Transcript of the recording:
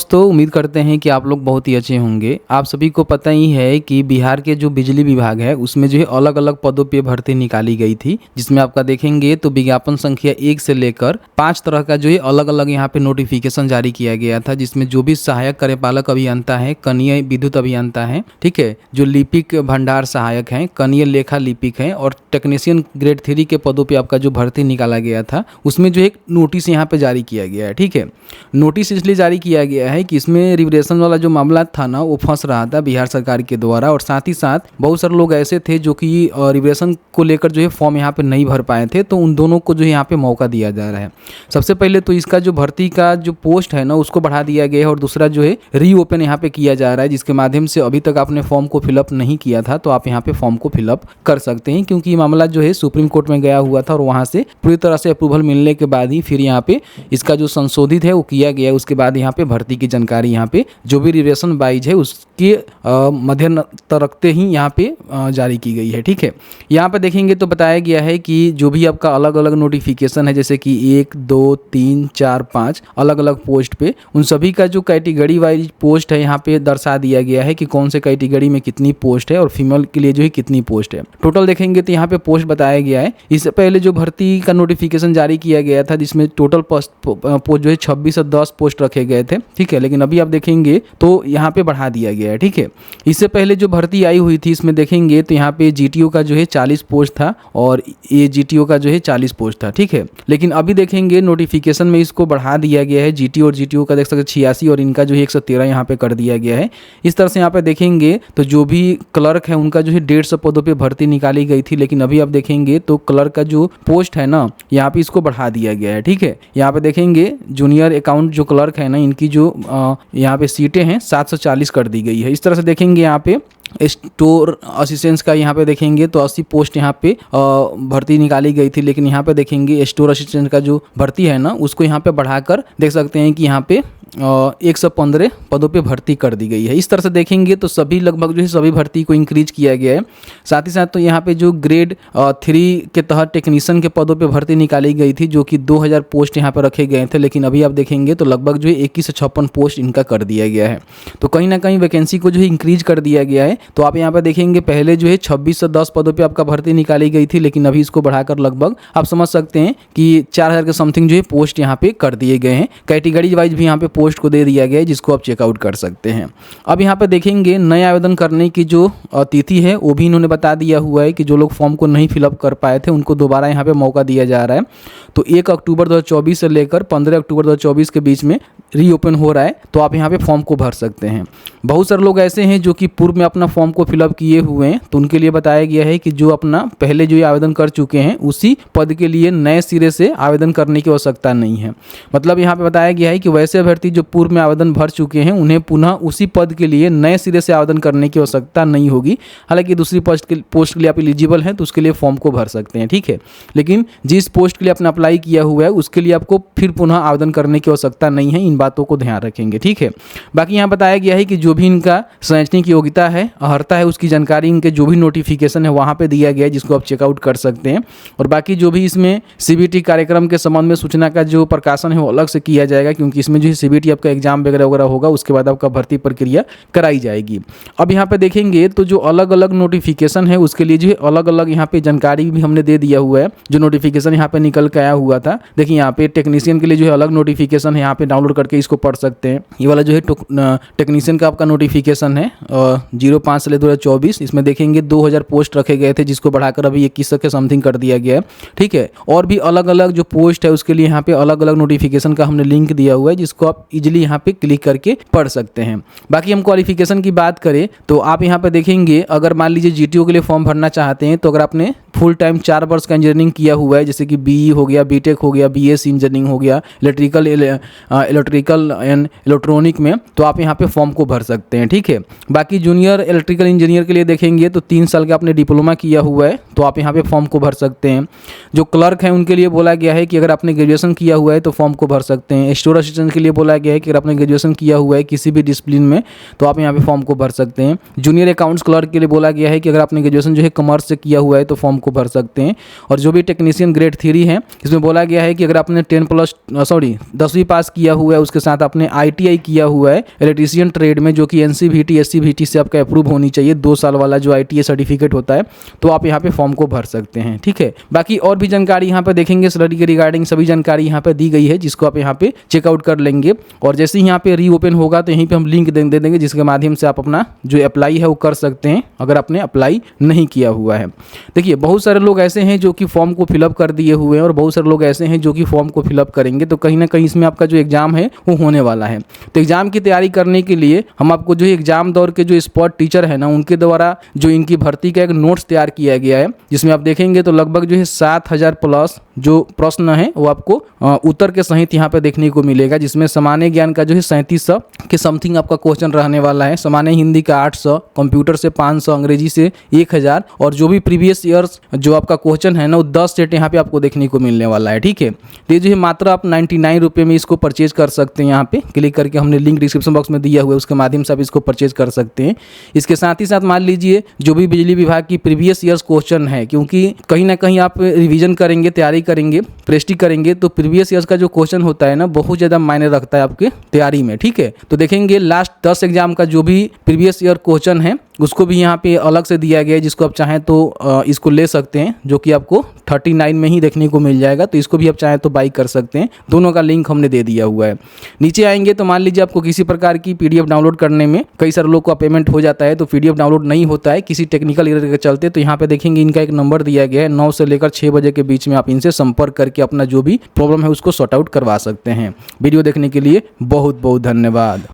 दोस्तों, उम्मीद करते हैं कि आप लोग बहुत ही अच्छे होंगे। आप सभी को पता ही है कि बिहार के जो बिजली विभाग है उसमें जो है अलग अलग पदों पे भर्ती निकाली गई थी, जिसमें आपका देखेंगे तो विज्ञापन संख्या 1 से लेकर 5 तरह का जो है अलग अलग यहाँ पे नोटिफिकेशन जारी किया गया था, जिसमें जो भी सहायक कार्यपालक अभियंता है, कनीय विद्युत अभियंता है, ठीक है, जो लिपिक भंडार सहायक हैं, कनीय लेखा लिपिक हैं और टेक्नीशियन ग्रेड 3 के पदों पे आपका जो भर्ती निकाला गया था उसमें जो एक नोटिस यहाँ पे जारी किया गया है। ठीक है, नोटिस इसलिए जारी किया गया है कि इसमें रिजर्वेशन वाला जो मामला था ना वो फंस रहा था बिहार सरकार के द्वारा, और साथ ही साथ बहुत सारे लोग ऐसे थे जो कि रिजर्वेशन को लेकर जो है फॉर्म यहाँ पे नहीं भर पाए थे, तो उन दोनों को जो है यहाँ पे मौका दिया जा रहा है। सबसे पहले तो इसका जो भर्ती का जो पोस्ट है ना उसको बढ़ा दिया गया है, और दूसरा जो है रीओपन यहाँ पे किया जा रहा है, जिसके माध्यम से अभी तक आपने फॉर्म को फिलअप नहीं किया था तो आप यहाँ पे फॉर्म को फिलअप कर सकते हैं, क्योंकि ये मामला जो है सुप्रीम कोर्ट में गया हुआ था और वहाँ से पूरी तरह से अप्रूवल मिलने के बाद ही फिर यहाँ पे इसका जो संशोधित है वो किया गया। उसके बाद यहाँ पे भर्ती की जानकारी यहाँ पे जो भी रिजर्वेशन वाइज है उसके मद्देनजर रखते ही यहाँ पे जारी की गई है। ठीक है, यहाँ पे देखेंगे तो बताया गया है कि जो भी आपका अलग अलग नोटिफिकेशन है, जैसे कि 1, 2, 3, 4, 5 अलग अलग पोस्ट पे, उन सभी का जो कैटेगरी वाइज पोस्ट है यहाँ पे दर्शा दिया गया है कि कौन से कैटेगरी में कितनी पोस्ट है और फीमेल के लिए जो है कितनी पोस्ट है। टोटल देखेंगे तो यहाँ पे पोस्ट बताया गया है। इससे पहले जो भर्ती का नोटिफिकेशन जारी किया गया था जिसमें टोटल पोस्ट जो है 26 से 10 पोस्ट रखे गए थे, ठीक है, लेकिन अभी आप देखेंगे तो यहाँ पे बढ़ा दिया गया है। ठीक है, इससे पहले जो भर्ती आई हुई थी इसमें देखेंगे तो यहाँ पे जीटीओ का जो है 40 पोस्ट था और ये जीटीओ का जो है 40 पोस्ट था। ठीक है, लेकिन अभी देखेंगे नोटिफिकेशन में इसको बढ़ा दिया गया है, जीटीओ और जीटीओ का देख सकते 86 और इनका जो है 113 यहाँ पे कर दिया गया है। इस तरह से यहाँ पे देखेंगे तो जो भी क्लर्क है उनका जो है 150 पदों पे भर्ती निकाली गई थी, लेकिन अभी आप देखेंगे तो क्लर्क का जो पोस्ट है ना यहाँ पे इसको बढ़ा दिया गया है। ठीक है, यहाँ पे देखेंगे जूनियर अकाउंट जो क्लर्क है ना इनकी जो यहाँ पे सीटें हैं 740 कर दी गई है। इस तरह से देखेंगे यहाँ पे स्टोर असिस्टेंट्स का यहाँ पे देखेंगे तो 80 पोस्ट यहाँ पे भर्ती निकाली गई थी, लेकिन यहाँ पे देखेंगे स्टोर असिस्टेंट का जो भर्ती है ना उसको यहाँ पे बढ़ाकर देख सकते हैं कि यहाँ पे 115 पदों पे भर्ती कर दी गई है। इस तरह से देखेंगे तो सभी लगभग जो है सभी भर्ती को इंक्रीज किया गया है। साथ ही साथ तो यहाँ पे जो ग्रेड 3 के तहत टेक्नीशियन के पदों पे भर्ती निकाली गई थी जो कि 2000 पोस्ट यहाँ पे रखे गए थे, लेकिन अभी आप देखेंगे तो लगभग जो है 21 से 56 पोस्ट इनका कर दिया गया है। तो कहीं ना कहीं वैकेंसी को जो है इंक्रीज कर दिया गया है। तो आप यहाँ पे देखेंगे पहले जो है 26 से 10 पदों पर आपका भर्ती निकाली गई थी, लेकिन अभी इसको बढ़ाकर लगभग आप समझ सकते हैं कि 4000 के समथिंग जो है पोस्ट यहाँ पे कर दिए गए हैं। कैटेगरी वाइज भी यहाँ पे पोस्ट को दे दिया गया है, जिसको आप चेकआउट कर सकते हैं। अब यहाँ पे देखेंगे नए आवेदन करने की जो तिथि है वो भी इन्होंने बता दिया हुआ है कि जो लोग फॉर्म को नहीं फिलअप कर पाए थे उनको दोबारा यहाँ पे मौका दिया जा रहा है। तो 1 अक्टूबर 2024 से लेकर 15 अक्टूबर 2024 के बीच में रीओपन हो रहा है, तो आप यहाँ पे फॉर्म को भर सकते हैं। बहुत सारे लोग ऐसे हैं जो कि पूर्व में अपना फॉर्म को फिलअप किए हुए हैं, तो उनके लिए बताया गया है कि जो अपना पहले जो आवेदन कर चुके हैं उसी पद के लिए नए सिरे से आवेदन करने की आवश्यकता नहीं है। मतलब यहाँ पे बताया गया है कि वैसे अभ्यर्थी जो पूर्व में आवेदन भर चुके हैं उन्हें पुनः उसी पद के लिए नए सिरे से आवेदन करने की आवश्यकता नहीं होगी। हालांकि दूसरी पोस्ट के लिए आप एलिजिबल हैं तो उसके लिए फॉर्म को भर सकते हैं, ठीक है, लेकिन जिस पोस्ट के लिए आपने अप्लाई किया हुआ है उसके लिए आपको फिर पुनः आवेदन करने की आवश्यकता नहीं है। इन बातों को ध्यान रखेंगे, ठीक है। बाकी यहाँ बताया गया है कि जो भी इनका शैक्षणिक योग्यता है, अर्हता है, उसकी जानकारी इनके जो भी नोटिफिकेशन है वहाँ पे दिया गया है, जिसको आप चेकआउट कर सकते हैं। और बाकी जो भी इसमें सीबीटी कार्यक्रम के संबंध में सूचना का जो प्रकाशन है वो अलग से किया जाएगा, क्योंकि इसमें जो है सीबीटी आपका एग्जाम वगैरह होगा, उसके बाद आपका भर्ती प्रक्रिया कराई जाएगी। अब यहाँ पे देखेंगे तो जो अलग अलग नोटिफिकेशन है उसके लिए जो है अलग अलग यहाँ पे जानकारी भी हमने दे दिया हुआ है। जो नोटिफिकेशन यहाँ पे निकल के आया हुआ था, देखिए यहाँ पे टेक्नीशियन के लिए जो है अलग नोटिफिकेशन है, यहाँ पे डाउनलोड करके इसको पढ़ सकते हैं। ये वाला जो है टेक्नीशियन का आपका नोटिफिकेशन है 05 से 2024, इसमें देखेंगे 2000 पोस्ट रखे गए थे, जिसको बढ़ाकर अभी 2100 के समथिंग कर दिया गया है, ठीक है। और भी अलग अलग जो पोस्ट है उसके लिए यहाँ पे अलग अलग नोटिफिकेशन का हमने लिंक दिया हुआ है, जिसको आप इजिली यहाँ पे क्लिक करके पढ़ सकते हैं। बाकी हम क्वालिफिकेशन की बात करें तो आप यहाँ पे देखेंगे अगर मान लीजिए जीटीओ के लिए फॉर्म भरना चाहते हैं तो अगर आपने फुल टाइम 4 वर्ष का इंजीनियरिंग किया हुआ है, जैसे कि बीई हो गया, बीटेक हो गया, बीएससी इंजीनियरिंग हो गया, इलेक्ट्रिकल एंड इलेक्ट्रॉनिक में, तो आप यहाँ पे फॉर्म को भर सकते हैं, ठीक है। बाकी जूनियर इलेक्ट्रिकल इंजीनियर के लिए देखेंगे तो 3 साल का आपने डिप्लोमा किया हुआ है तो आप यहाँ पे फॉर्म को भर सकते हैं। जो क्लर्क हैं उनके लिए बोला गया है कि अगर आपने ग्रेजुएशन किया हुआ है तो फॉर्म को भर सकते हैं। स्टोर असिस्टेंट के लिए बोला बोला गया है कि अगर आपने ग्रेजुएशन किया हुआ है किसी भी डिसिप्लिन में तो आप यहाँ पे फॉर्म को भर सकते हैं। जूनियर अकाउंट्स क्लर्क के लिए बोला गया है कि अगर आपने ग्रेजुएशन जो है कॉमर्स से किया हुआ है तो फॉर्म को भर सकते हैं। और जो भी टेक्नीशियन ग्रेड 3 है इसमें बोला गया है कि अगर आपने 10वीं पास किया हुआ है, उसके साथ आपने ITI किया हुआ है इलेक्ट्रीशियन ट्रेड में, जो कि NCVT SCVT से आपका अप्रूव होनी चाहिए, 2 साल वाला जो ITI सर्टिफिकेट होता है, तो आप यहाँ पे फॉर्म को भर सकते हैं। ठीक है, बाकी और भी जानकारी यहाँ पे देखेंगे स्टडी के रिगार्डिंग सभी जानकारी यहाँ पे दी गई है, जिसको आप यहाँ पे चेकआउट कर लेंगे। और जैसे ही यहाँ पे रीओपन होगा तो यहीं पे हम लिंक दे देंगे, जिसके माध्यम से आप अपना जो अप्लाई है वो कर सकते हैं अगर आपने अप्लाई नहीं किया हुआ है। देखिए बहुत सारे लोग ऐसे हैं जो कि फॉर्म को फिलअप कर दिए हुए हैं और बहुत सारे लोग ऐसे हैं जो कि फॉर्म को फिलअप करेंगे, तो कहीं ना कहीं इसमें आपका जो एग्जाम है वो होने वाला है। तो एग्जाम की तैयारी करने के लिए हम आपको जो एग्जाम दौर के जो स्पॉट टीचर है ना, उनके द्वारा जो इनकी भर्ती का एक नोट्स तैयार किया गया है, जिसमें आप देखेंगे तो लगभग जो है 7000 प्लस जो प्रश्न है वो आपको उत्तर के सहित यहाँ पे देखने को मिलेगा, जिसमें सामान्य ज्ञान का जो है 3700 के समथिंग आपका क्वेश्चन रहने वाला है, सामान्य हिंदी का 800, कंप्यूटर से 500, अंग्रेजी से 1000 और जो भी प्रीवियस ईयर्स जो आपका क्वेश्चन है ना वो 10 सेट यहाँ पे आपको देखने को मिलने वाला है। ठीक है, तो ये जो है मात्र आप 99 रुपये में इसको परचेज कर सकते हैं। यहाँ पे क्लिक करके हमने लिंक डिस्क्रिप्शन बॉक्स में दिया हुआ है, उसके माध्यम से आप इसको परचेज कर सकते हैं। इसके साथ ही साथ मान लीजिए जो भी बिजली विभाग की प्रीवियस ईयर्स क्वेश्चन है, क्योंकि कहीं ना कहीं आप रिविजन करेंगे, तैयारी करेंगे, प्रेस्टी करेंगे, तो प्रीवियस ईयर्स का जो क्वेश्चन होता है ना बहुत ज़्यादा मायने रखता है आपके तैयारी में। ठीक है, तो देखेंगे लास्ट 10 एग्जाम का जो भी प्रीवियस ईयर क्वेश्चन है उसको भी यहाँ पे अलग से दिया गया है, जिसको आप चाहें तो इसको ले सकते हैं, जो कि आपको 39 में ही देखने को मिल जाएगा। तो इसको भी आप चाहें तो बाई कर सकते हैं, दोनों का लिंक हमने दे दिया हुआ है। नीचे आएंगे तो मान लीजिए आपको किसी प्रकार की PDF डाउनलोड करने में कई सारे लोग का पेमेंट हो जाता है, तो PDF डाउनलोड नहीं होता है किसी टेक्निकल एरर के चलते, तो यहाँ पे देखेंगे इनका एक नंबर दिया गया है, 9 से लेकर 6 बजे के बीच में आप इनसे संपर्क करके अपना जो भी प्रॉब्लम है उसको सॉर्ट आउट करवा सकते हैं। वीडियो देखने के लिए बहुत बहुत धन्यवाद।